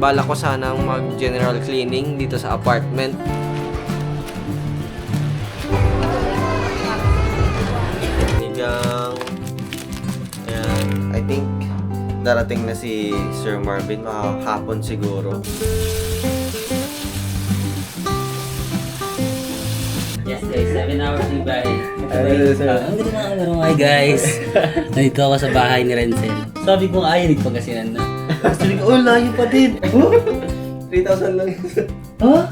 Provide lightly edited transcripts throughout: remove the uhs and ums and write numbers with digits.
Balak ko sanang mag-general cleaning dito sa apartment. Nigang, ayan, I think darating na si Sir Marvin, makakapon siguro. Yes guys, 7 hours yung bahay. Ay, sir. Ang ganda na ang mga guys. Nandito ako sa bahay ni Renzel. Sabi ko nga, ayaw nagpagasinan na. Sabi ko, oh, layo pa din. 3,000 lang yun. Huh?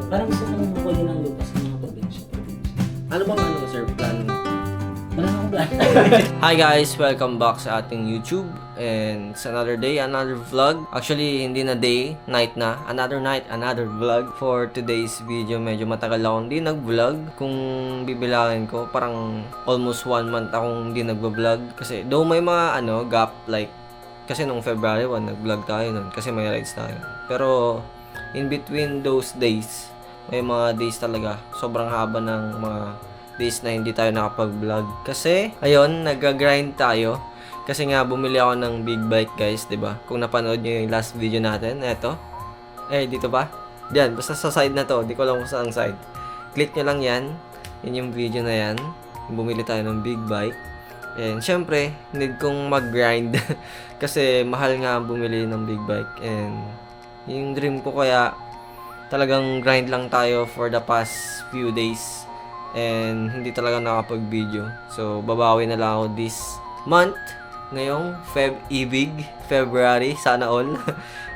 Parang Parang gusto ko nang makuha ng lupa sa mga probinsya. ano bang sir, plan? Wala na akong plan. Hi guys! Welcome back sa ating YouTube. And it's another day, another vlog. Actually, hindi na day, night na. Another night, another vlog. For today's video, medyo matagal akong hindi nag-vlog. Kung bibilangin ko, parang almost 1 month akong hindi nag-vlog. Kasi though may mga gap, like, kasi nung February 1, nag-vlog tayo nun. Kasi may rides tayo. Pero, in between those days, may mga days talaga. Sobrang haba ng mga days na hindi tayo nakapag-vlog. Kasi, ayun, nag-grind tayo. Kasi nga, bumili ako ng big bike, guys, 'di ba? Kung napanood niyo yung last video natin, eto. Dito pa. Diyan, basta sa side na to. Di ko alam kung saan side. Click nyo lang yan. Yun yung video na yan. Bumili tayo ng big bike. And, syempre, need kong mag-grind. Kasi, mahal nga bumili ng big bike. And, yung dream ko kaya, talagang grind lang tayo for the past few days. And, hindi talaga nakapag-video. So, babawi na lang ako this month. Ngayong February, sana all.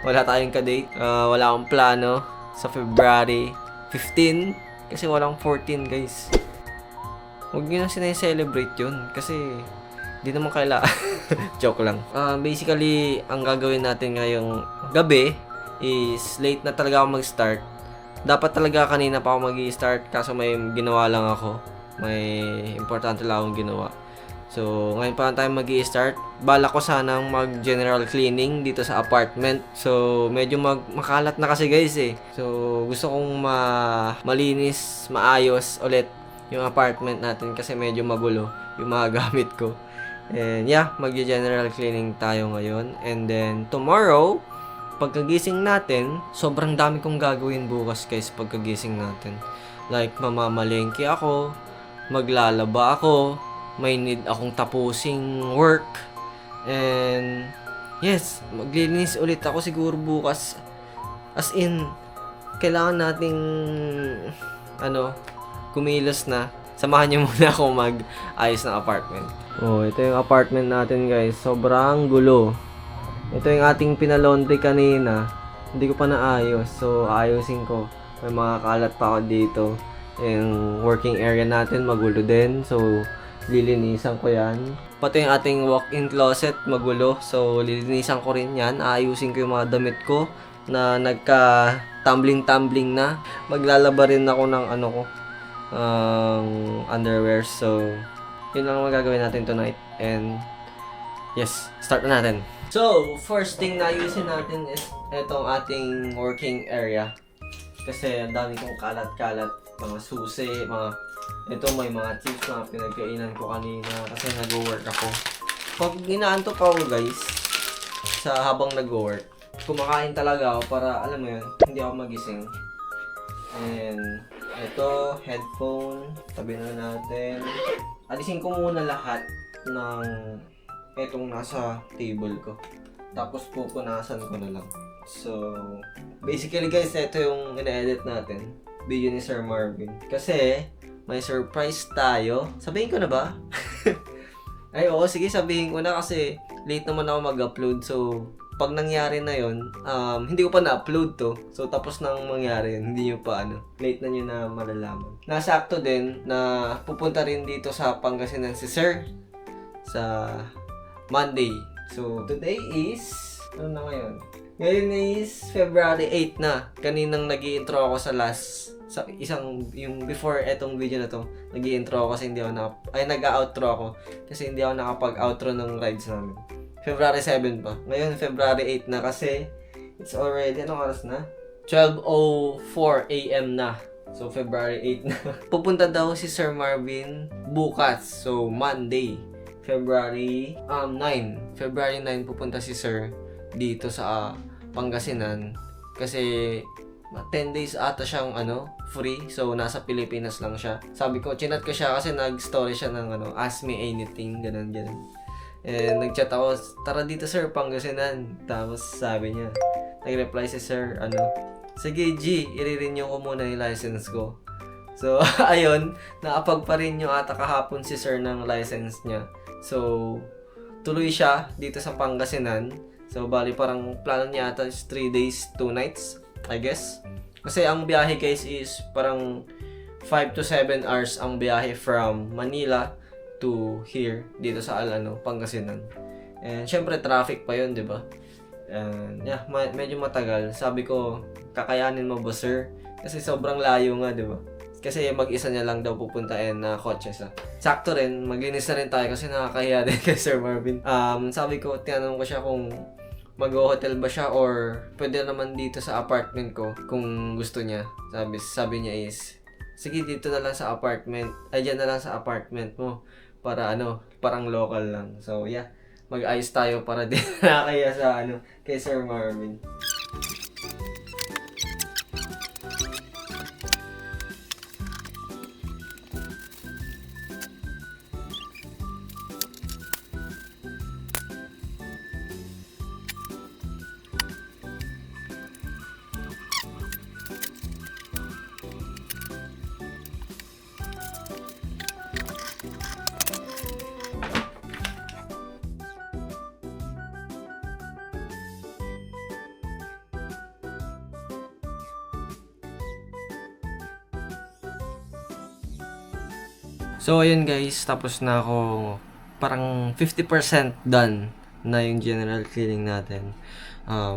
Wala tayong ka-date. Wala akong plano sa February 15. Kasi walang 14, guys. Huwag nyo na sinay-celebrate yun. Kasi, di naman kailangan. Joke lang. Basically, ang gagawin natin ngayong gabi is late na talaga ako mag-start. Dapat talaga kanina pa ako mag-i-start kaso may ginawa lang ako. May importante lang akong ginawa. So, ngayon pa lang tayo mag-i-start. Balak ko sanang mag-general cleaning dito sa apartment. So, medyo makalat na kasi guys eh. So, gusto kong malinis, maayos ulit yung apartment natin kasi medyo magulo yung mga gamit ko. And yeah, mag-general cleaning tayo ngayon. And then, tomorrow, pagkagising natin, sobrang dami kong gagawin bukas guys pagkagising natin. Like, mamamalengke ako, maglalaba ako, may need akong tapusing work. And yes, maglilinis ulit ako siguro bukas. As in, kailangan nating kumilos na. Samahan niyo muna ako mag-ayos ng apartment. Oh, ito yung apartment natin guys. Sobrang gulo. Ito yung ating pinalaundry kanina. Hindi ko pa naayos. So, ayusin ko. May mga kalat pa ako dito. Yung working area natin magulo din. So, lilinisan ko yan. Pati yung ating walk-in closet magulo. So, lilinisan ko rin yan. Aayusin ko yung mga damit ko na nagka-tumbling-tumbling na. Maglalaba rin ako ng underwear. So, yun lang ang magagawin natin tonight. And, yes, start na natin. So, first thing na ayusin natin is itong ating working area. Kasi ang dami kong kalat-kalat. Mga susi, ito may mga chips na pinagkainan ko kanina kasi nag-work ako. Pag inaantok ako guys, sa habang nag-work, kumakain talaga ako para, alam mo yun, hindi ako magising. And, ito, headphone, tabi na natin. Alisin ko muna lahat ng itong nasa table ko. Tapos pupunasan ko na lang. So, basically guys, ito yung ina-edit natin. Video ni Sir Marvin. Kasi, may surprise tayo. Sabihin ko na ba? Ay, oo, sige, sabihin ko na kasi late naman ako mag-upload. So, pag nangyari na yon, hindi ko pa na-upload to. So, tapos nang mangyari yun, hindi nyo pa late na nyo na malalaman. Nasakto din na pupunta rin dito sa Pangasinan si Sir sa Monday. So, today is, ano na ngayon? Ngayon is February 8 na. Kaninang nag-i-intro ako sa yung before etong video na to, nag-i-intro ako kasi hindi ako nag-outro ako kasi hindi ako nakapag-outro ng rides namin. February 7 pa. Ngayon February 8 na kasi it's already, anong oras na? 12:04 AM na. So February 8 na. Pupunta daw si Sir Marvin bukas. So Monday, February 9. February 9 pupunta si Sir. dito sa Pangasinan kasi 10 days ata siyang free. So nasa Pilipinas lang siya. Sabi ko, chinat ko siya kasi nag-story siya ng ask me anything, ganun. And nag-chat ako, tara dito sir, Pangasinan. Tapos sabi niya, nag-reply si sir, sige G, i-renew ko muna yung license ko. So ayun, nakapag-renew ata kahapon si sir ng license niya. So tuloy siya dito sa Pangasinan. So bali parang plano niya ata is 3 days, 2 nights, I guess. Kasi ang biyahe guys is parang 5 to 7 hours ang biyahe from Manila to here, dito sa Pangasinan. And syempre traffic pa yun, di ba? And yeah, medyo matagal. Sabi ko, kakayanin mo ba sir? Kasi sobrang layo nga, di ba? Kasi mag-isa niya lang daw pupuntain na kotse sa. Sakto rin, maglinis na rin tayo kasi nakakahiya din kay Sir Marvin. Sabi ko, tinanong ko siya kung mag-hotel ba siya or pwede naman dito sa apartment ko kung gusto niya. Sabi niya is, sige dito na lang sa apartment. Ay, dyan na lang sa apartment mo. Para parang local lang. So yeah, mag-ayos tayo para din nakakaya sa kay Sir Marvin. So, ayun guys, tapos na ako, parang 50% done na yung general cleaning natin.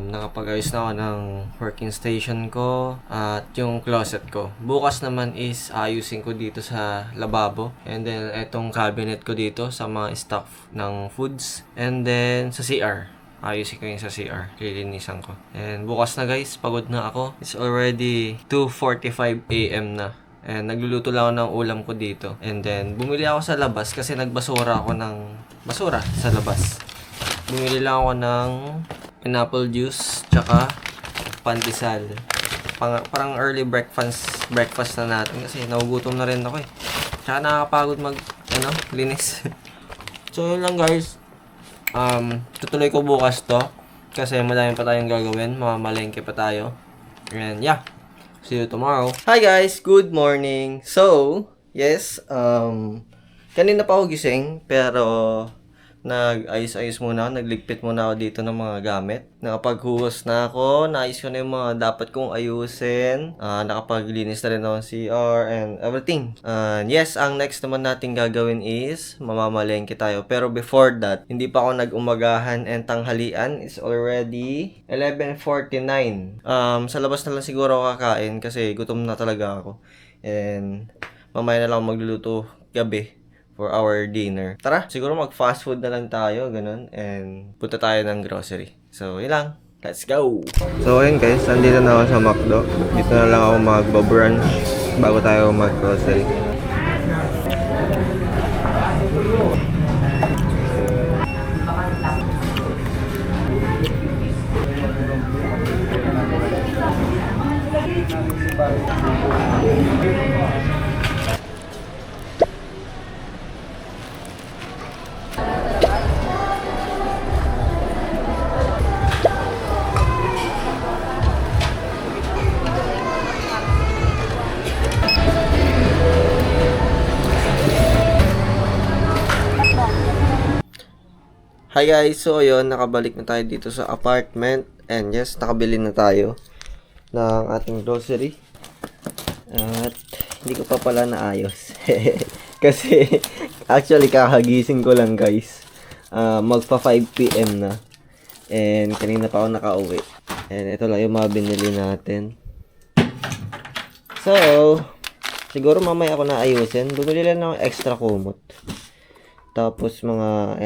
Nakapag-ayos na ako ng working station ko at yung closet ko. Bukas naman is ayusin ko dito sa lababo. And then, etong cabinet ko dito sa mga stock ng foods. And then, sa CR. Ayusin ko yung sa CR. Lilinisan ko. And bukas na guys, pagod na ako. It's already 2:45 AM na. And nagluluto lang ako ng ulam ko dito. And then, bumili ako sa labas kasi nagbasura ako ng basura sa labas. Bumili lang ako ng pineapple juice, tsaka pandesal. Parang early breakfast na natin kasi nagugutom na rin ako eh. Tsaka nakakapagod linis. So, yun lang guys. Tutuloy ko bukas to kasi madami pa tayong gagawin. Mamamalengke pa tayo. And yeah. See you tomorrow. Hi guys, good morning. So, yes, kanina pa ako gising pero nag-ayos-ayos muna, nagligpit muna ako dito ng mga gamit. Nakapaghuhos na ako, naayos ko na yung mga dapat kong ayusin. Nakapaglinis na rin ako ng CR and everything. Yes, ang next naman natin gagawin is mamamalengke tayo. Pero before that, hindi pa ako nag-umagahan and tanghalian. It's already 11:49. Sa labas na lang siguro ako kakain kasi gutom na talaga ako. And mamaya na lang magluluto gabi for our dinner. Tara, siguro mag-fast food na lang tayo, ganun. And punta tayo ng grocery. So, yun lang. Let's go! So, ayun guys, nandito na ako sa McDo. Dito na lang ako mag-brunch bago tayo mag-grocery. Hi guys, so ayun, nakabalik na tayo dito sa apartment. And yes, nakabili na tayo ng ating grocery. At hindi ko pa pala naayos. Kasi actually kakagising ko lang guys. Magpa 5 PM na. And kanina pa ako nakauwi. And ito lang yung mga binili natin. So, siguro mamaya ako naayusin. Bumili lang ng extra kumot. Tapos mga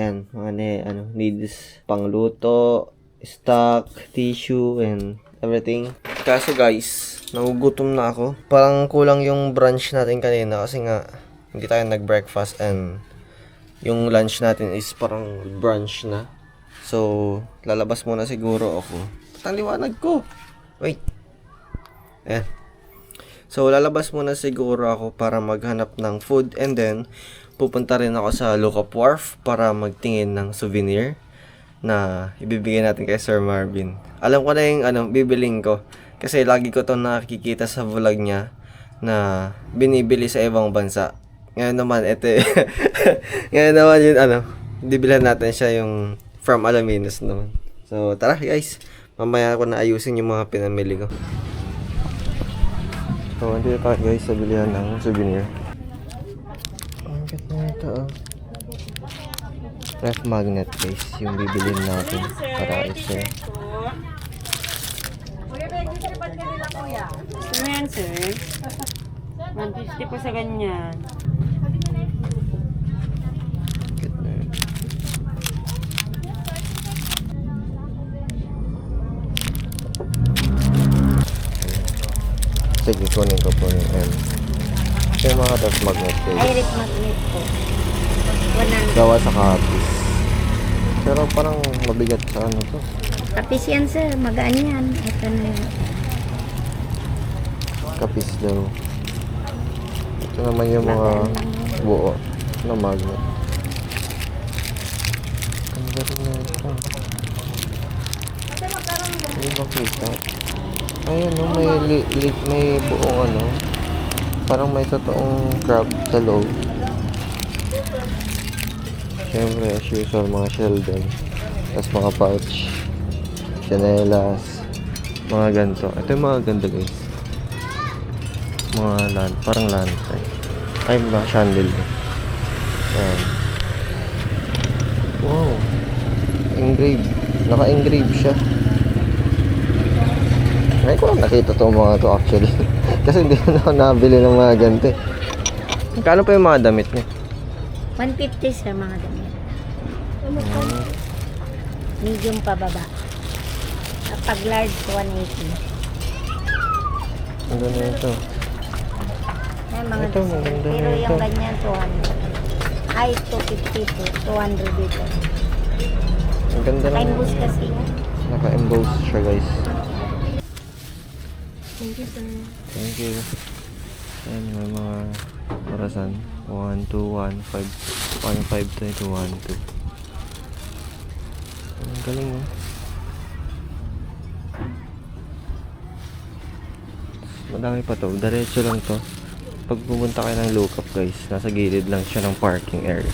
needs pangluto, stock, tissue, and everything. Kaso guys, nagugutom na ako. Parang kulang yung brunch natin kanina kasi nga hindi tayo nag-breakfast and yung lunch natin is parang brunch na. So, lalabas muna siguro ako. Ang liwanag ko. Wait. Ayan. So, lalabas muna siguro ako para maghanap ng food and then pupunta rin ako sa Lookout Wharf para magtingin ng souvenir na ibibigay natin kay Sir Marvin. Alam ko na yung bibiling ko kasi lagi ko to nakikita sa vlog niya na binibili sa ibang bansa. Ngayon naman, ngayon naman yun, bibilhan natin siya yung from Alaminos naman. So, tara guys. Mamaya ko na ayusin yung mga pinamili ko. So, andito tayo guys sa bilihan ng souvenir. Ang ganda na ito, oh. Ref magnet guys, yung bibilin natin para ito. Ano yan, sir? 150 po sa ganyan. Ganda. Sige, kunin ko po yung M. Ito yung mga ref magnet guys. Direct magnet po. 100. Gawa sa kapis. Pero parang mabigat sa ano to. Kapis yan, sir. Magaan yan. Ito na yan. Kapis daw. Ito naman yung mga buo na magnet. Ang galing na ito. Hindi ba kita? Ayun, no, may buong parang may totoong crab sa loob. Siyempre, as usual, mga shell din. Tapos mga pouch, chanelas, mga ganito. Ito yung mga ganda guys. Mga parang lantay. Ay, mga chandelier. Ayan. Wow. Engrave. Naka-engrave siya. Ngayon ko lang nakita itong mga to actually. Kasi hindi na ako nabili ng mga ganito. Kano pa yung mga damit niya? 150, sir, mga damit. Medium pa baba. Pag large, 180. Ang ganda ito. Yan, mga Ito, design. maganda Pero na yung ito. ganyan, 200. Ay, 250 to 200 dito. Ang ganda lang. Naka-imbus kasi yan. Naka-emboss siya guys. Thank you, sir. Thank you. Ayan, may mga orasan. 1, 2, 1, 5, 1, 5, 2, 1, 2. Ang galing, oh. Madami pa to. Diretso lang to. Pag pumunta kayo ng Lookout guys, nasa gilid lang siya ng parking area.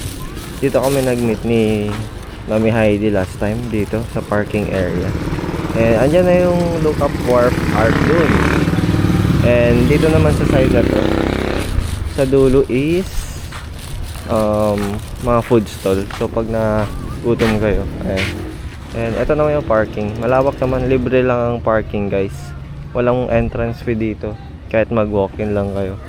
Dito kami nag-meet ni Mami Heidi last time dito sa parking area. And andyan na yung Lookout Wharf Art dun. And dito naman sa side na to, sa dulo is mga food stall. So pag nagutom kayo, ayan. And ito naman yung parking. Malawak naman, libre lang ang parking guys. Walang entrance fee dito. Kahit mag-walk-in lang kayo.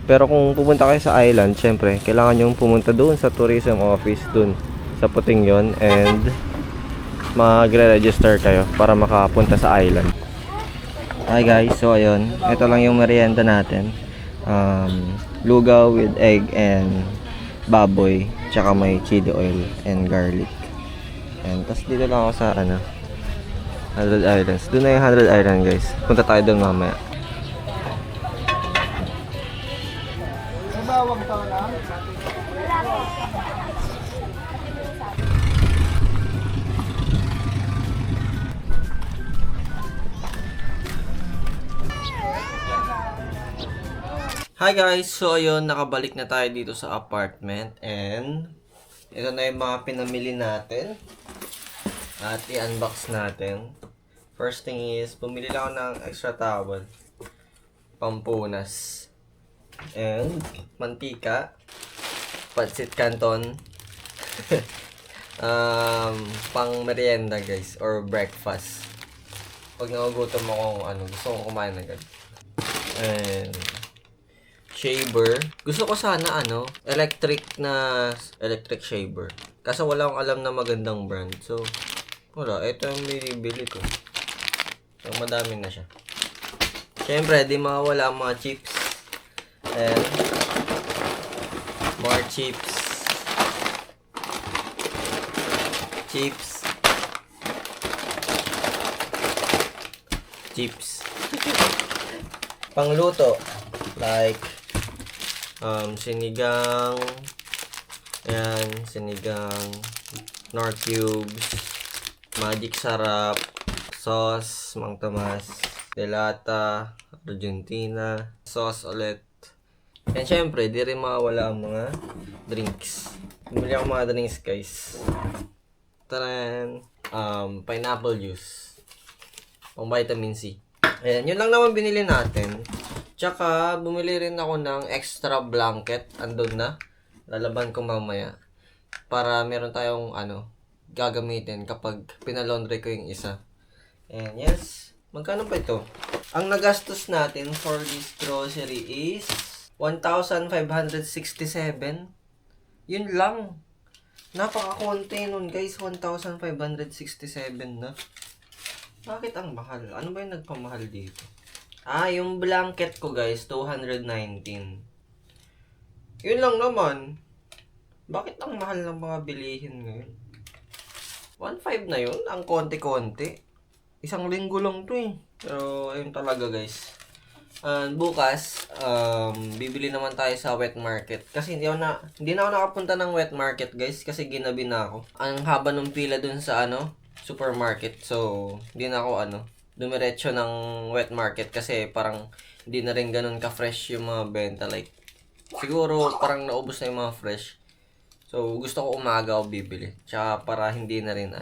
Pero kung pupunta kayo sa island, syempre, kailangan nyo pumunta doon sa tourism office doon sa puting yon and magre-register kayo para makapunta sa island. Hi guys, so ayun, ito lang yung merienda natin. Lugaw with egg and baboy, tsaka may chili oil and garlic. And tas dito lang ako sa 100 Islands. Doon na yung 100 Island guys. Punta tayo doon mamaya. Hi guys! So ayun, nakabalik na tayo dito sa apartment and ito na yung mga pinamili natin at i-unbox natin. First thing is, bumili lang ako ng extra towel, pampunas, and mantika, pancit canton, pang merienda guys, or breakfast. Pag nagugutom ako gusto kong kumain agad. And shaver. Gusto ko sana electric shaver. Kaso wala akong alam na magandang brand. So, wala. Ito yung binibili ko. So, madami na siya. Siyempre, di mawala ang mga chips. And, more chips. Chips. chips. Pangluto, like, sinigang, ayan, sinigang, Knorr cubes, magic sarap, sauce, Mang Tomas, delata, Argentina, sauce ulit. And syempre, di rin mawala ang mga drinks. Bumili ako mga drinks, guys. Taran! Pineapple juice. Pang vitamin C. Ayan, yun lang naman binili natin. Tsaka, bumili rin ako ng extra blanket. Andun na. Lalaban ko mamaya. Para meron tayong, gagamitin kapag pinalaundry ko yung isa. And yes, magkano pa ito? Ang nagastos natin for this grocery is 1,567. Yun lang. Napaka-konti nun guys. 1,567 na. Bakit ang mahal? Ano ba yung nagpamahal dito? Yung blanket ko guys, 219. Yun lang naman. Bakit ang mahal ng mga bilihin ngayon? 1,500 na yun? Ang konti-konti. Isang linggo lang to eh. Pero ayun talaga guys. Bukas, bibili naman tayo sa wet market. Kasi hindi na ako nakapunta ng wet market guys. Kasi ginabi na ako. Ang haba ng pila dun sa supermarket. So, hindi na ako dumiretso ng wet market. Kasi parang hindi na rin ganun ka-fresh yung mga benta. Like, siguro parang naubos na yung mga fresh. So, gusto ko umaga ako bibili. Tsaka para hindi na rin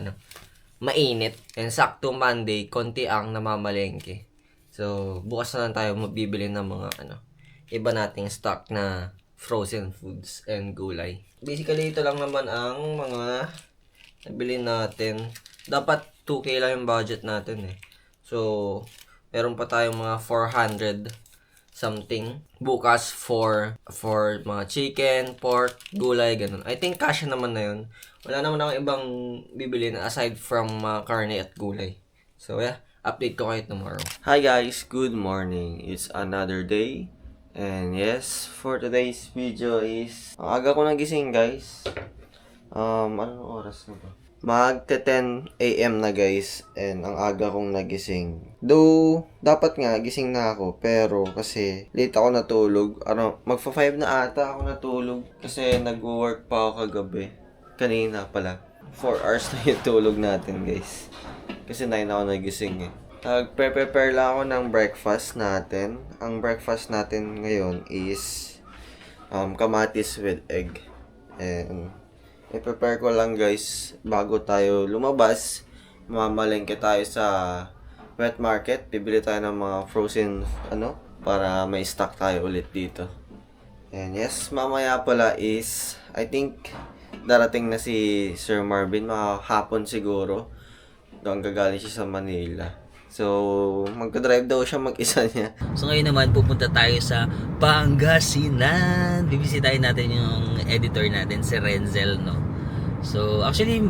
mainit. And sakto Monday, konti ang namamalengke. So, bukas na lang tayo mabibili ng mga iba nating stock na frozen foods and gulay. Basically, ito lang naman ang mga nabili natin. Dapat 2K lang yung budget natin eh. So, meron pa tayong mga 400 something. Bukas for mga chicken, pork, gulay, ganun. I think kasya naman na yun. Wala naman akong ibang bibilin aside from karne at gulay. So, yeah. Update ko kayo tomorrow. Hi guys, good morning. It's another day. And yes, for today's video is ang aga ko nagising guys. Anong oras na ba? Magte-10 AM na guys. And ang aga kong nagising. Though, dapat nga gising na ako. Pero kasi late ako natulog. Magfa-5 na ata ako natulog. Kasi nag-work pa ako kagabi. Kanina pala. 4 hours na yung tulog natin guys. Kasi 9 ako nagising eh. Nag-prepare lang ako ng breakfast natin. Ang breakfast natin ngayon is kamatis with egg. And i-prepare ko lang guys bago tayo lumabas. Mamalengke tayo sa wet market. Bibili tayo ng mga frozen para may stock tayo ulit dito. And yes, mamaya pala is I think darating na si Sir Marvin, hapon siguro. Doon gagaling siya sa Manila. So, magka-drive daw siya mag-isa niya. So ngayon naman pupunta tayo sa Pangasinan. Bibisitahin natin yung editor natin, si Renzel, no? So actually,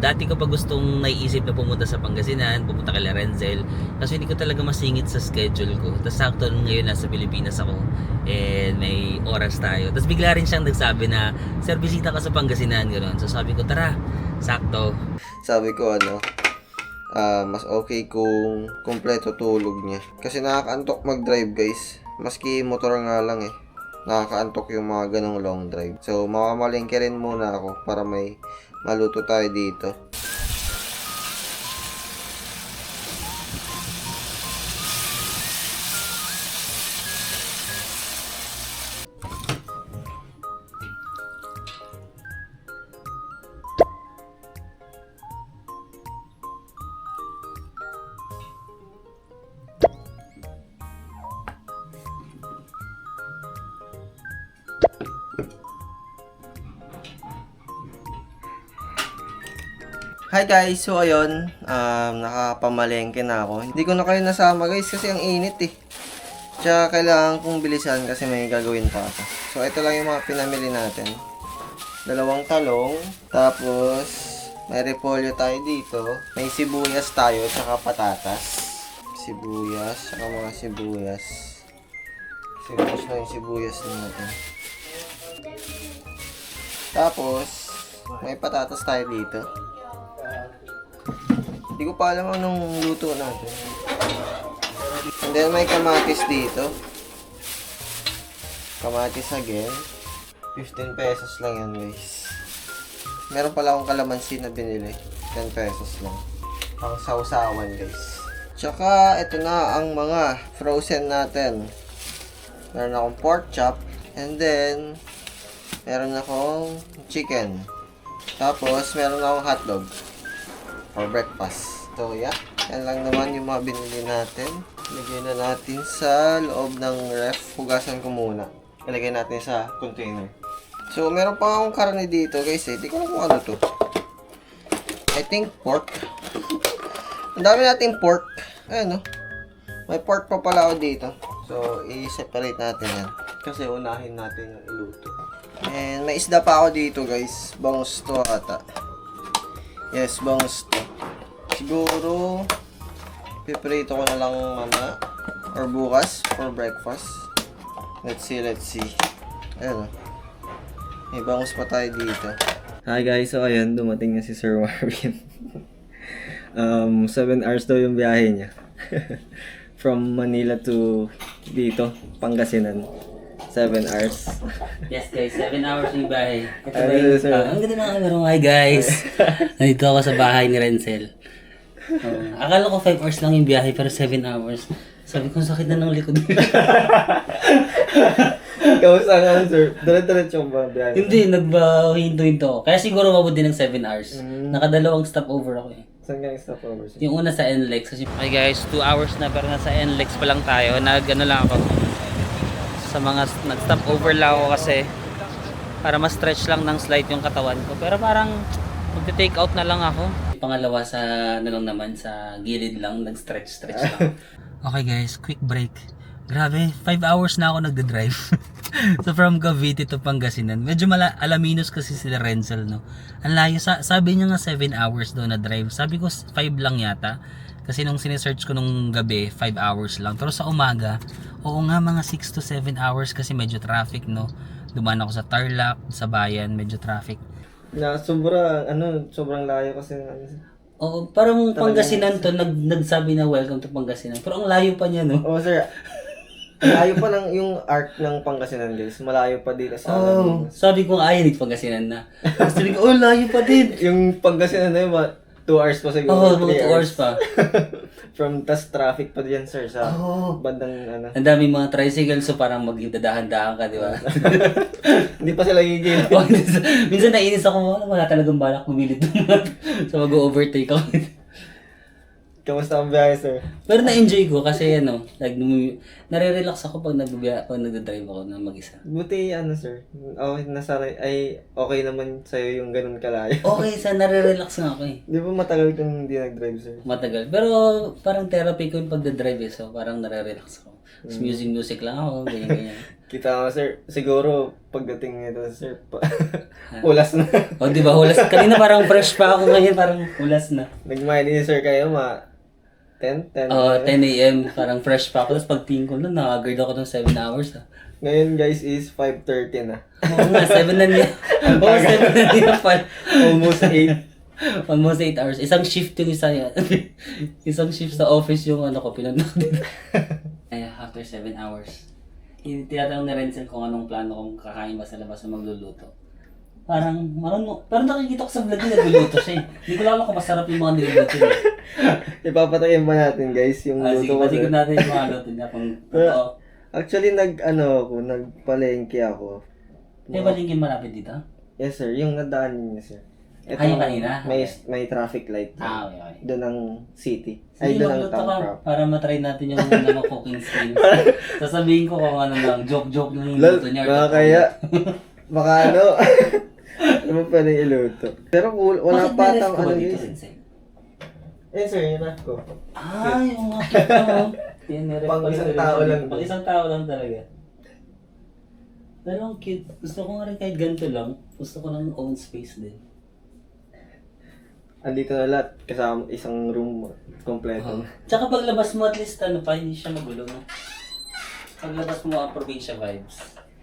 dati ko pa gustong naiisip na pumunta sa Pangasinan, pupunta kay Renzel. Kasi hindi ko talaga masingit sa schedule ko. Tapos sakto ngayon nasa Pilipinas ako. And may oras tayo. Tapos bigla rin siyang nagsabi na, "Sir, bisita ka sa Pangasinan." Gano'n. So sabi ko, tara, sakto. Sabi ko mas okay kung kumpleto tulog niya. Kasi nakakaantok mag-drive guys. Maski motor nga lang eh. Nakakaantok yung mga ganong long drive. So, mamamalengke rin muna ako para may maluto tayo dito. Hi guys, so ayun, nakapamalengke na ako. Hindi ko na kayo nasama guys kasi ang init eh. Tsaka kailangan kong bilisan kasi may gagawin pa ako. So ito lang yung mga pinamili natin. 2 talong, tapos may repolyo tayo dito. May sibuyas tayo, tsaka patatas. Sibuyas, tsaka mga sibuyas. Sibuyas na yung sibuyas natin. Tapos, may patatas tayo dito. Hindi ko pa alam anong luto natin. And then may kamatis dito. Kamatis again. 15 pesos lang yan, guys. Meron pala akong kalamansi na binili. 10 pesos lang. Pang sausawan, guys. Tsaka, ito na ang mga frozen natin. Meron akong pork chop. And then, meron akong chicken. Tapos, meron akong hotdog. For breakfast. So, yeah. Yan lang naman yung mga binili natin. Lagyan na natin sa loob ng ref. Hugasan ko muna. Ilagay natin sa container. So, meron pa akong karne dito, guys. Hindi ko alam kung ano to. I think pork. Ang dami nating pork. Ayan, no? May pork pa pala ako dito. So, i-separate natin yan. Kasi unahin natin yung iluto. And may isda pa ako dito, guys. Bangus to ata. Yes, bangus to. Siguro, piprito ko na lang mamaya. Or bukas, for breakfast. Let's see. Ayan, no? May bangus pa tayo dito. Hi guys, so ayan, dumating na si Sir Marvin. 7 hours daw yung biyahe niya. From Manila to dito, Pangasinan. 7 hours. Yes guys, 7 hours yung bahay. Ito Ano ba yung... sir? ang ganda ng camera mo. Hi guys. Nandito ako sa bahay ni Renzel. Akala ko 5 hours lang yung biyahe pero 7 hours. Sabi ko, sakit na ng likod. Kamusta nga sir? Diretso ba biyahe? Hindi, nagbahinto-hinto ako. Kaya siguro mabuti ng 7 hours. Nakadalawang stopover ako eh. Saan ka yung stopover sir? Yung una sa NLEX. Kasi... Hi guys, 2 hours na pero nasa NLEX pa lang tayo. Nag-ano lang ako. Sa mga nag-stopover lang ako kasi para ma-stretch lang ng slight yung katawan ko. Pero parang magte-take out na lang ako. Pangalawa sa naman sa gilid lang, nag-stretch lang. Okay guys, quick break. Grabe, 5 hours na ako nagde-drive. So from Cavite to Pangasinan. Medyo alaminos kasi sila Renzel, no. Ang layo, sabi niya nga 7 hours daw na drive. Sabi ko 5 lang yata. Kasi nung sinesearch ko nung gabi, 5 hours lang. Pero sa umaga, oo nga mga 6 to 7 hours kasi medyo traffic, no. Dumaan ako sa Tarlac, sa bayan, medyo traffic. Na sobrang layo kasi Oo, parang Pangasinan to, nagsabi na welcome to Pangasinan. Pero ang layo pa niya, no. Oh sir, malayo pa lang yung arc ng Pangasinan guys. Malayo pa dito sa Sabi ko nga, ay, Pangasinan na. Sabi ko, layo pa din. yung Pangasinan na yun, 2 hours pa siguro. Oo, mga 2 hours pa. From tas traffic pa diyan sir sa bandang ano. Ang daming mga tricycle, so parang magdadahan-dahan ka, di ba? Hindi pa sila gigil. Minsan nainis ako, wala talagang balak bumili doon. So mag-overtake ako. Kamusta ang biyahe sir? Pero na-enjoy ko kasi nare-relax ako pag nagda-drive ako na mag-isa. Buti sir. Okay naman sa'yo yung ganun kalayo. Okay, nare-relax nga ako eh. Di ba matagal kang hindi nag-drive sir? Matagal. Pero parang therapy ko yung pagda-drive eh. So parang nare-relax ako. Tapos music lang ako, ganyan. Kita mo sir, siguro pagdating nito sir, hulas na. O di ba hulas? Kanina parang fresh pa ako, ngayon parang hulas na. Nag-mine sir kayo 10 a.m. Parang fresh pa ako. Tapos pagtingin ko na, nag-agard ako ng 7 hours ah. Ngayon guys is 5:30 na. Oo nga, 7 na niya. Oo, 7 na niya pala. Almost 8. Almost 8 hours. Isang shift yung isa yan. Isang shift sa office yung ko, pinunod dito. Ay, after 7 hours. Tinatanong na Renzel kung anong plano kung kakain ba sa labas o magluluto. Parang marunong. Pero nakikita ko sa vlog niya nagluluto siya eh. Hindi ko lang kung masarap yung mga niluluto niya. Ipapatayin ba natin guys yung luto sige, ko? patikot natin yung mga luto niya kung totoo. Actually, nagpalengke ako. May palengke malapit dito? Yes sir, yung nadaan niya sir. Ito, yung kanina? May traffic light. Okay. Doon ang city. Sige, doon ang magluto town ka crop. para matry natin yung mga cooking skills. Sasabihin ko kung ano lang, joke lang yung luto niya. Kaya, baka ano mo pwede iluto. Pero wala pa tang ano guys. Eh sir, yun ako. Yung mga cute mo. Pang isang tao lang. Pang isang tao lang talaga. Pero ang cute. Gusto ko nga rin kahit ganito lang. Gusto ko ng own space din. Andito na lahat. Kasama isang room kompleto. Tsaka paglabas mo at least hindi siya magulo. No? Paglabas mo ang probinsya vibes.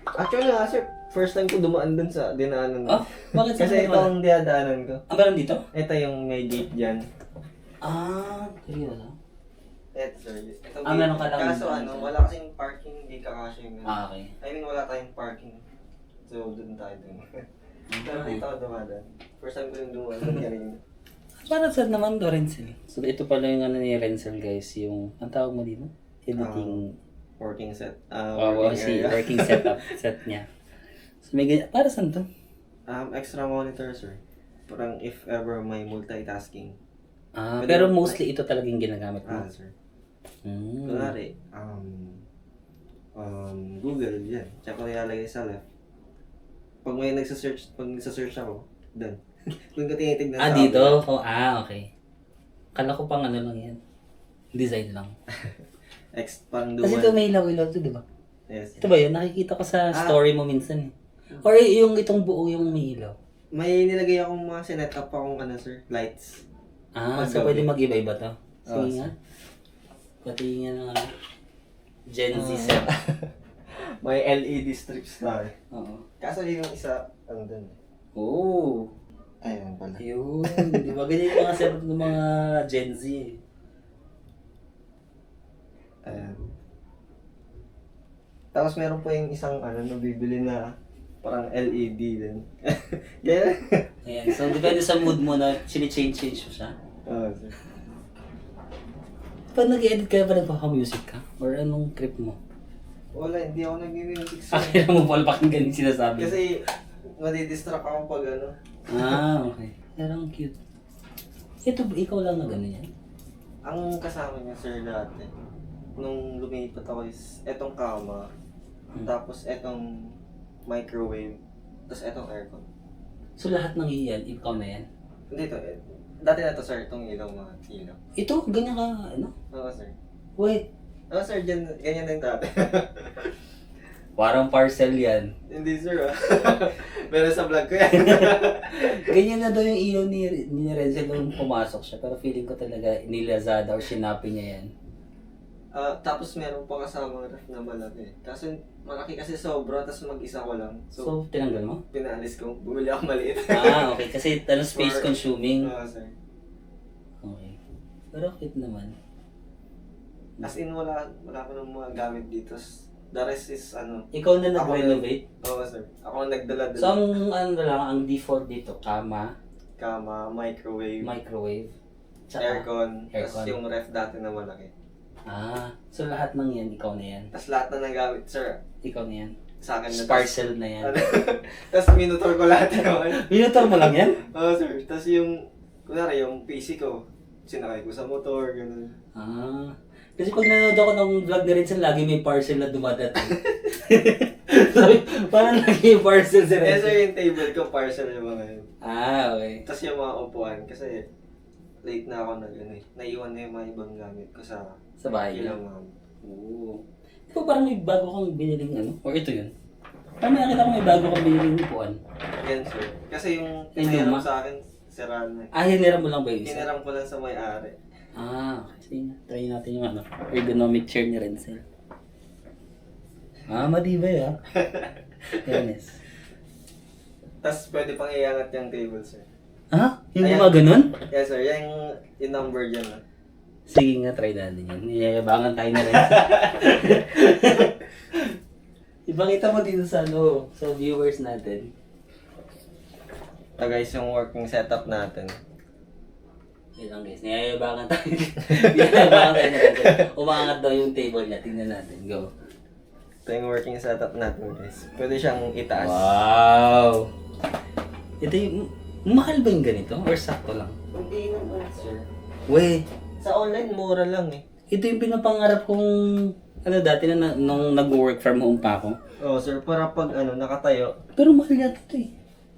Actually nga sir, first time ko dumaan dun sa dinaanan. Bakit sa Kasi ito ang dinadaanan ko. Meron dito? Ito yung may gate dyan. Seryoso? Eto sir, itong meron ka lang kaso dun, ano, sir. wala kasing parking, hindi kakasya yung Okay. I mean, wala tayong parking. So, doon tayo dun. Pero dito ako dumadaan. First time ko yung dumadaan kanina. Para saan naman to, Renzel? So, ito pala yung ano ni Renzel, guys. Yung, ang tawag mo dito? Editing. Working set. Si working setup. Set niya. So, may ganyan. Para saan to? Extra monitor, sir. Parang if ever may multitasking. Pwede Pero mo- mostly ito talagang ginagamit mo. Sir. Hmm. Kunwari, Google, yan. Tsaka ko nilalagay sa left. Pag may pag nagsa-search ako, dun. Doon ko tinitignan sa Dito? camera. Okay. Kala ko pang ano lang yan. Design lang. Parang Kasi ito may ilaw-ilaw to, di ba? Yes. Ito ba yun? Nakikita ko sa story mo minsan eh. Or yung itong buo yung may ilaw. May nilagay akong mga sinet up akong sir, lights. So pwede mag-iba-iba to? Oo, Sige nga. Pati nga ng Gen Z set. May LED strips tayo. Oo. Kaso yung isa, dun. Oh. Ayun pala. Yun. Di ba ganyan yung mga set ng mga Gen Z eh. Ayan. Tapos meron pa yung isang nabibili na parang LED din. Kaya, Ayan. So depende sa mood mo na change mo siya. sir. Pag nag-edit ka ba nagpaka-music ka? Or anong trip mo? Wala, hindi ako nag-music sir. Akira mo pala pakinggan yung sinasabi. Kasi, madidistract ako pag Okay. Pero ang cute. Ito ba, ikaw lang na gano'n yan? Ang kasama niya sir dati, nung lumipat ako is etong kama, tapos etong microwave, tapos etong aircon. So lahat ng iyan, ikaw na yan? Hindi to, dati na to sir, itong ilaw mga ilaw. Ito, ganyan ka, ano? Oo sir. Wait. Oo sir, ganyan din dati. Parang parcel yan. Hindi sir Pero sa vlog ko yan. Ganyan na daw yung ilaw ni Renzel nung pumasok siya. Pero feeling ko talaga ni Lazada or Shinapi niya yan. Tapos meron pa kasama ref na malaki. Kaso malaki kasi sobra, tapos mag-isa ko lang. So, So, tinanggal mo? pinaalis ko. Bumili ako maliit. Okay. Kasi space consuming. Oo sir. Okay. Pero cute naman. As in, wala ko ng mga gamit dito. The rest is Ikaw na Ako nag-renovate? Oo sir. Ako ang nagdala-dala. So, ang default dito, kama, Kama, microwave, tsaka aircon, Aircon. tapos yung ref dati na malaki. So lahat ng yan, ikaw na yan. Tapos lahat na ng gamit, sir, Ikaw na yan. sa akin na. Parcel na yan. Tapos minutor ko lahat yun. Minutor mo lang yan? Oo sir. Tapos kunwari yung PC ko, sinakay ko sa motor, gano'n. Kasi pag nanonood ako ng vlog ni Renzel, lagi may parcel na dumadating. Sabi, parang lagi may parcel si Eh Renzel. sir, yung table ko, parcel yung mga yun. Okay. Tapos yung mga upuan, kasi late na ako naiwan na yung mga ibang gamit ko sa bahay niya. ilang ma'am. Oo. Di ba parang may bago kang biniling Or ito yun? Parang nakita ko may bago kang biniling upuan. Yan sir. Kasi yung Ay, hiniram luma. sa akin, siraan na. Hiniram mo lang ba yung isa? Hiniram ko lang sa may-ari. Okay. Sige nga. Try natin yung ergonomic chair ni Renzel. Matibay Fairness. Tapos pwede pang iangat yung table, sir. Yung Ayan. mga ganun? Yes, sir. Yung number dyan. Sige nga, try natin yan. Niyayabangan tayo na rin. Ipakita mo dito sa sa viewers natin. Ito guys, yung working setup natin. Yun lang guys, niyayabangan tayo. Niyayabangan tayo na rin. Umangat daw yung table niya. Tingnan natin. Go. Ito yung working setup natin, guys. Pwede siyang itaas. Wow! Ito yung... Mahal ba yung ganito? Or sakto lang? Hindi naman, sir. Weh! Sa online, mura lang eh. Ito yung pinapangarap kong... dati na nung nag-work from home pa ako. Oo, sir. Para pag nakatayo. Pero mahal yata ito eh.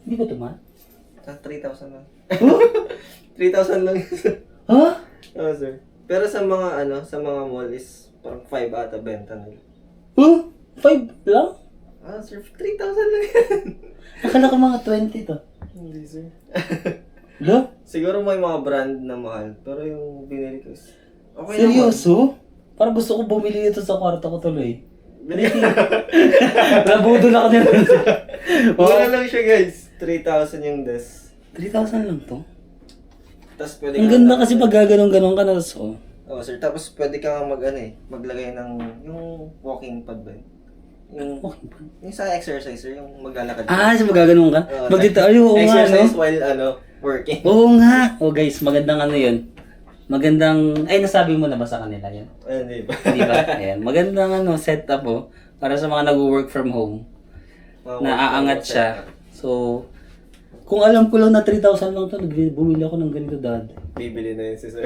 Hindi ba ito mahal? 3,000 lang. Huh? 3,000 lang. Ha? Oo, sir. Pero sa mga sa mga mall is parang 5 ata benta nila. Huh? 5 lang? Sir, 3,000 lang yan. Akala ko mga 20 to. Hindi, sir. Lo? Siguro may mga brand na mahal, pero yung binili ko is okay naman. Seryoso? Parang gusto ko bumili ito sa kwarto ko tuloy. Nabudol ako nila. Mura lang siya, guys. 3,000 yung desk. 3,000 lang to? Tapos pwede Ang ganda kasi pag gaganong-ganon ka na. So, Oh, sir. Tapos pwede ka maglagay ng yung walking pad ba yun? Yung sa exercise, sir, yung maglalakad. So magaganon ka? Oo, Pag dito, oo nga, exercise no? while working. Oo nga. Oh guys, magandang ano yun. Magandang, nasabi mo na ba sa kanila yan? Hindi ba? Di ba? Ayan, magandang setup para sa mga nag-work from home. Naaangat siya. So, kung alam ko lang na 3,000 lang to, bumili ako ng ganito dati. Bibili na yun si sir.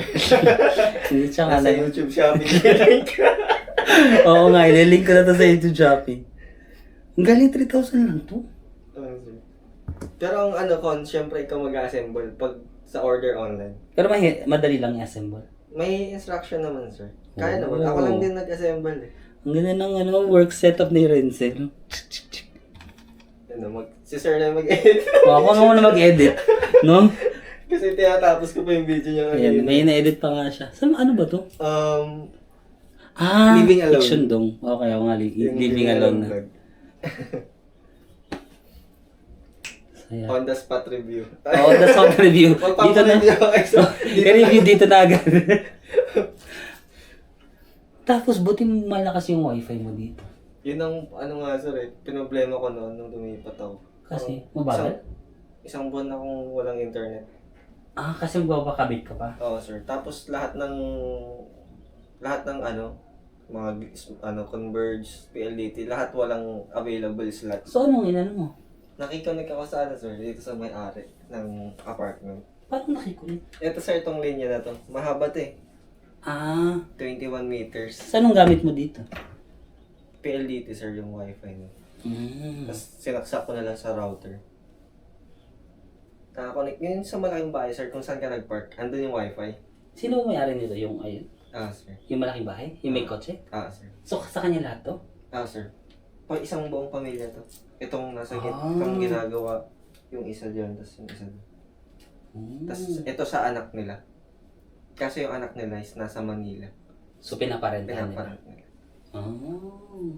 Hindi siya nga Nasa na. YouTube shopping link. Oo nga, ililink ko na to sa YouTube shopping. Ang galing, 3,000 lang to. Pero ang syempre ikaw mag-assemble pag sa order online. Pero madali lang i-assemble. May instruction naman, sir. Kaya naman. Ako lang din nag-assemble eh. Ang ganda ng work setup ni Renzel. Si sir na mag-edit. Ako naman na mag-edit. No? Kasi tinatapos ko pa yung video niya Ayan, ngayon. may na-edit pa nga siya. Ano ba to? Living Alone. Fiction dong. Okay, ako nga. Living Alone na. vlog. Ayan. On the spot review. That's all review. Dito na. Magpapalagyan ako extra. I-review dito na agad. Tapos, buti malakas yung wifi mo dito. Yun ang nga sir pinoblema ko noon nung lumipat ako. Kasi, mabagal? Isang buwan na akong walang internet. Kasi magpapakabit ka pa. Oo sir. Tapos lahat ng mga Converge, PLDT, lahat walang available slot. So, anong inano mo? Nakikonek ako sa sir, dito sa may-ari ng apartment. Parang nakikulit. Ito sir, itong linya na to. Mahaba to 21 meters. So, anong gamit mo dito? PLDT sir yung wifi niya. Tapos sinaksak ko na lang sa router. Nakakonect yun sa malaking bahay sir, kung saan ka nag-park. Andun yung wifi. Sino may-ari nito? Yung ayun? Sir. Yung malaking bahay? Yung may kotse? Sir. So, sa kanya lahat to? Sir. Isang buong pamilya to. Itong nasa itong ginagawa yung isa dyan, tapos yung isa dyan. Tapos ito sa anak nila. Kasi yung anak nila is nasa Manila. So, pinaparentahan nila? Pinaparent nila.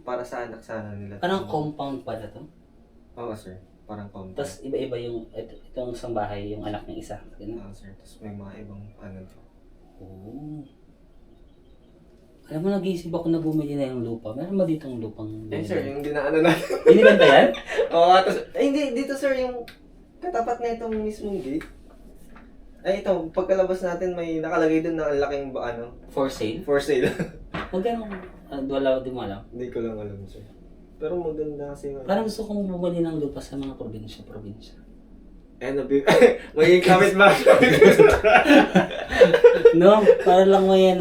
Para sa anak sana nila. Parang compound pala to? Oo sir, parang compound. Tapos iba-iba yung, itong isang bahay, yung anak ng isa. Sir, tapos may mga ibang to. Alam mo, nag-iisip ako na bumili na yung lupa. Meron ba ditong lupang Sir, yung dinaanan natin. Binibenta yan? Oo, tapos, hindi, dito sir, yung katapat na itong mismong gate. Ito, pagkalabas natin may nakalagay doon na laking For sale? for sale. Magkano? Wala, di mo alam. Hindi ko lang alam sir. Pero maganda kasi Parang gusto kong bumili ng lupa sa mga probinsya. Magiging kamit ba? No, para lang may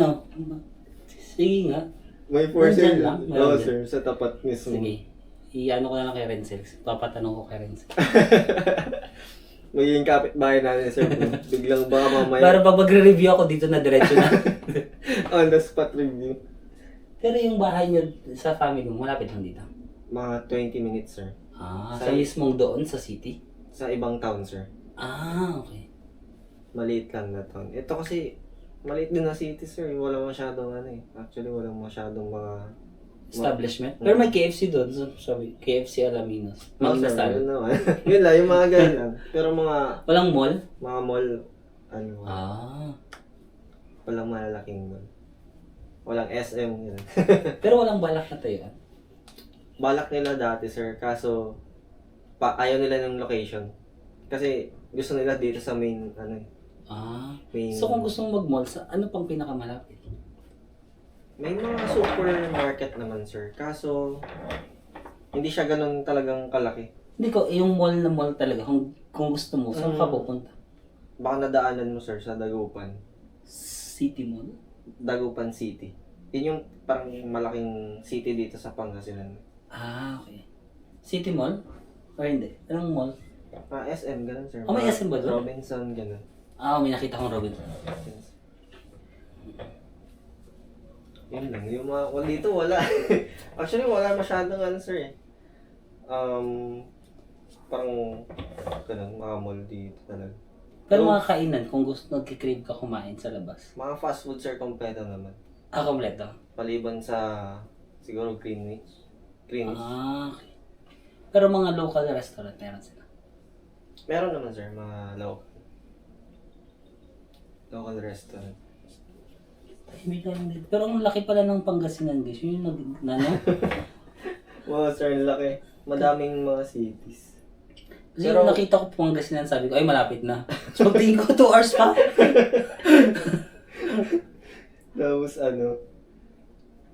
Sige nga. May for sale. Nandyan lang, Oo meron sir, sa tapat mismo. Sige. I-ano ko na lang kay Renzel. Papatanong ko kay Renzel. Magiging kapitbahay natin sir. Biglang baka mamaya. Para pag magre-review ako dito na diretso na. On the spot review. Pero yung bahay niyo sa family mo, malapit lang dito? Mga 20 minutes sir. Sa mismong doon sa city? Sa ibang town sir. Okay. Maliit lang na town. Ito kasi maliit din na city sir. Wala masyadong Actually wala masyadong mga Establishment? Pero may KFC doon. So, sabi, KFC Alaminos. Magna sir, style. yun naman. Yun lang, yung mga ganun lang. Pero Walang mall? mga mall, walang malalaking mall. Walang SM, yun. Pero walang balak na tayuan. Balak nila dati sir, kaso ayaw nila ng location. Kasi gusto nila dito sa main, main... So kung gusto mong mag-mall, ano pang pinakamalapit? May mga supermarket naman sir, kaso hindi siya ganun talagang kalaki. Hindi ko, yung mall na mall talaga, kung gusto mo, saan ka pupunta? Baka nadaanan mo sir sa Dagupan. City Mall? Dagupan City. Yun yung parang malaking city dito sa Pangasinan. Okay. City Mall? O hindi? Anong mall? SM, ganun sir. May SM ba doon? Robinson, ganun. May nakita kong Robinson. Yun lang. Yung mga, dito wala. Actually, wala masyadong sir parang, ganun, mga mall dito talaga. Pero mga kainan, kung gusto nagkikrave ka kumain sa labas. Mga fast food sir, kompleto naman. Kompleto? Maliban sa, siguro Greenwich. Okay. Pero mga local restaurant, meron sila? Meron naman sir, mga local restaurant. Tahimik na lang dito. Pero ang laki pala ng Pangasinan guys. Yun yung Wow, sir, laki. Madaming mga cities. Kasi yung nakita ko Pangasinan, sabi ko, ay malapit na. So pagtingin ko, 2 hours pa. Tapos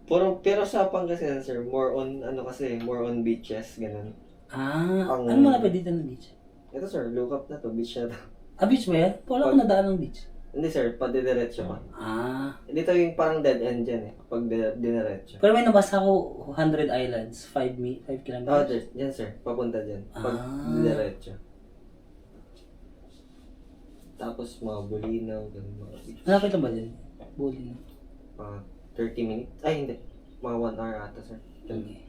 pero sa Pangasinan, sir, more on beaches, ganun. Ano malapit dito na beach? Ito, sir, look up na to, beach na to. Beach ba yan? Wala akong nadaan ng beach. Hindi, sir, padidiretso ka. Dito yung parang dead end dyan pag diniretso. Pero may nabasa ko 100 islands, 5 kilometers. Dyan, sir, papunta dyan, pag didiretso. Tapos mga Bulinaw, ganun mga beach. Malapit na ba dyan? Bulinaw. 30 minutes? Ay, hindi. Mga 1 hour ata, sir. Okay.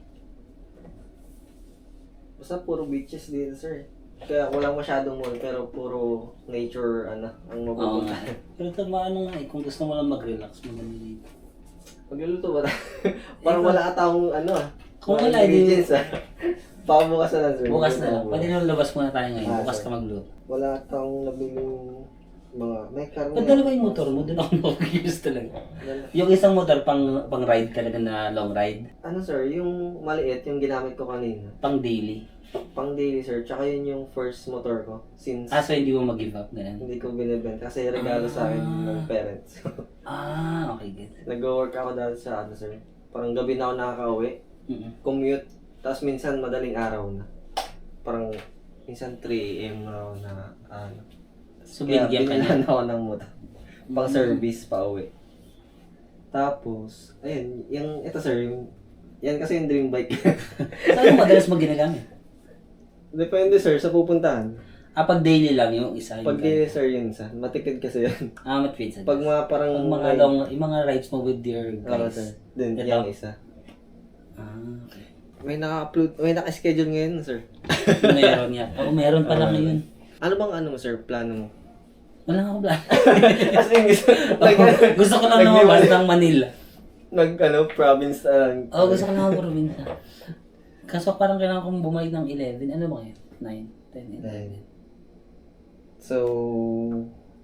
Basta puro beaches dito, sir. Kaya walang masyadong mall, pero puro nature, ang mapupunta. Pero tama kung gusto mo lang mag-relax, maganda dito. Magluluto ba tayo? Parang wala atang Kung mga wala, ingredients, Baka bukas na lang, sir. Bukas na lang. Pwede na labas muna tayo ngayon. Bukas sir. ka magluto. Wala atang nabiling may karne. Pag dalawa yung motor mo, doon ako mag-use talaga. Yung isang motor pang ride talaga na long ride. Sir, yung maliit, yung ginamit ko kanina. Pang daily. Pang daily, sir. Tsaka yun yung first motor ko. Since So hindi mo mag-give up na yan? hindi ko binibenta. Kasi regalo sa akin ng parents. Okay, good. Nag-work ako dati sa sir. Parang gabi na ako nakaka-uwi. Commute. Tapos minsan madaling araw na. Parang minsan 3 AM na ako na So kaya binigyan ka binilan niya? ako ng motor. Pang service pa uwi. Tapos, ayun, ito sir, yan kasi yung dream bike. Saan mo madalas mo ginagamit? Depende sir, sa pupuntahan. Pag daily lang yung isa. Pag daily sir yun sa, matikid kasi yan. Matwid sa Pag mga parang Pag mga long, yung mga rides mo with your guys. sir. Din, Ito? yung isa. Okay. May naka-schedule ngayon sir. Meron yan. Meron pala ngayon. Ano bang sir, plano mo? Wala akong plan. As in, Gusto ko lang lumabas ng Manila. Province lang. Gusto ko lang ng probinsya. Kaso parang kailangan kong bumalik ng 11. Ano ba ngayon? 9, 10, 11. So,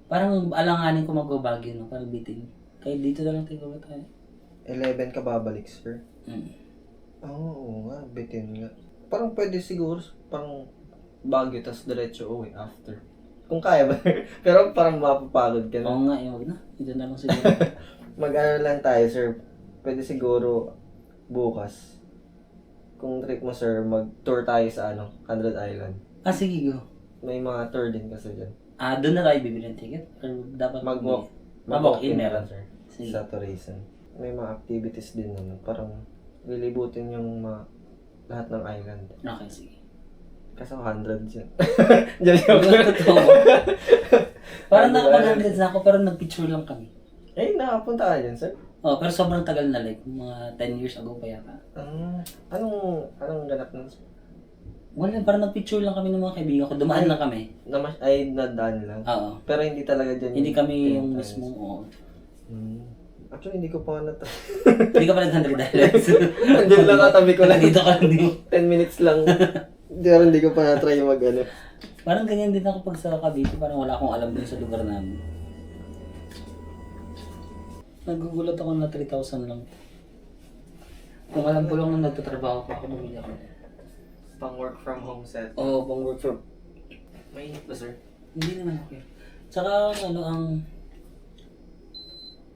Parang alanganin ko mag-Baguio, no? Parang bitin. Kaya dito na lang tayo tayo. 11 ka babalik, sir? Oo nga, bitin nga. Parang pwede siguro, parang Baguio, tas diretso uwi after. Kung kaya ba? Pero parang mapapagod ka na. Oo nga, wag na. Dito na lang siguro. Lang tayo, sir. Pwede siguro bukas. Kung trip mo, sir, mag-tour tayo sa 100 Island. Sige, go. May mga tour din kasi dyan. Doon na tayo bibili ng ticket? Or dapat Mag-walk. Mag-walk-in meron, sir. Sige. Sa tourism. May mga activities din parang lilibutin yung lahat ng island. Okay, sige. Kaso 100 dyan. Dyan Totoo. Parang nakapag-100 na ako, pero nag-picture lang kami. nakapunta ka dyan, sir? Pero sobrang tagal na, like, mga 10 years ago pa yata. Anong ganap nun, sir? Wala, parang nag-picture lang kami ng mga kaibigan ko. Dumaan lang kami. Nadaan lang. Oo. Pero hindi talaga dyan Hindi kami yung times. mismo, Actually, hindi ko pa Hindi ka pa nag-100 islands. Andyan lang katabi ko lang. Dito ka lang din. 10 minutes lang. Pero hindi ko pa na-try Parang ganyan din ako pag sa Cavite. Parang wala akong alam din sa lugar namin. Nagugulat ako na 3,000 lang. Kung alam ko lang nung nagtatrabaho pa ako, bumili ako. Pang work from home set. Oo, pang work from. Mainit ba, sir? Hindi naman okay. Tsaka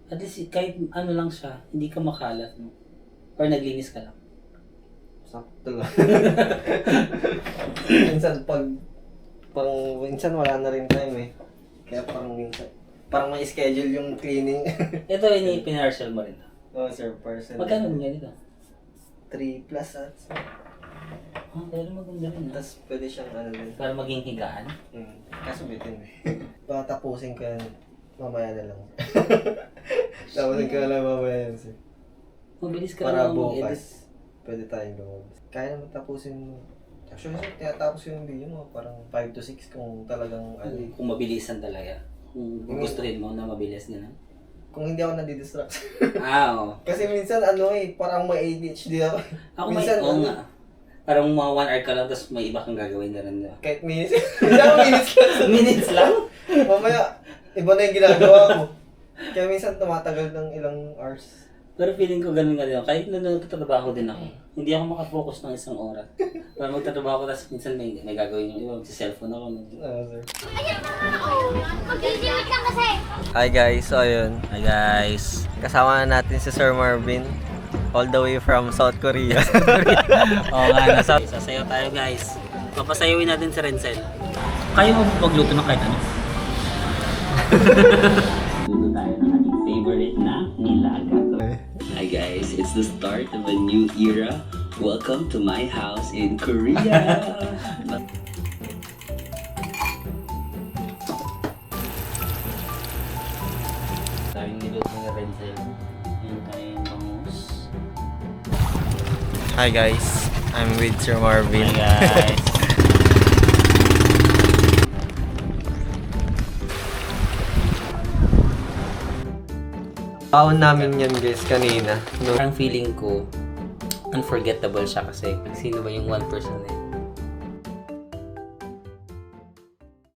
at least kahit lang siya, hindi ka makalat, no? Or naglinis ka lang. Sakto lang. minsan wala na rin time Kaya parang may schedule yung cleaning. Ito yung pinarcel mo rin. Oo, sir, person. Magkano mo dito? 3 plus ads. Pero maganda rin. Tapos pwede siyang din. Para maging higaan. Kaso bitin Baka tapusin ko yan mamaya na lang. Tapusin ko na lang mamaya yan, sir. Mabilis ka Para lang mag-edit. bukas, pwede tayong lumabas. Kaya naman tapusin. Actually, sir, tinatapos yung video mo. Parang 5 to 6 kung talagang Kung mabilisan talaga. Kung gusto rin mo na mabilis na. Kung hindi ako nadidistract. Oo. Kasi minsan parang may ADHD ako. Ako minsan, nga. Parang mga 1 hour ka lang, tapos may iba kang gagawin na rin. kahit minutes. Minsan minutes lang. Minutes lang? Mamaya, iba na yung ginagawa ko. Kaya minsan tumatagal ng ilang hours. Pero feeling ko ganun nga din ako. Kahit na nagtatrabaho din ako, hindi ako makafocus ng isang oras. Para magtatrabaho ko, tapos minsan may gagawin yung iba, magsi-cellphone ako. Sir. Mag-limit lang kasi. Hi guys, so ayun. Hi guys! Kasama na natin si Sir Marvin. All the way from South Korea. Oo nga, sasayaw tayo guys. Papasayawin natin si Renzel. Kaya mo magluto ng kahit ano? Luto tayo ng ating favorite na nilaga. Hi guys, it's the start of a new era. Welcome to my house in Korea. Tayong niluto ni Renzel. Yung tayong bangus. Hi guys, I'm with Sir Marvin. Hi guys. Paon namin yan guys kanina. No? Parang feeling ko, unforgettable siya kasi sino ba yung one person na yun?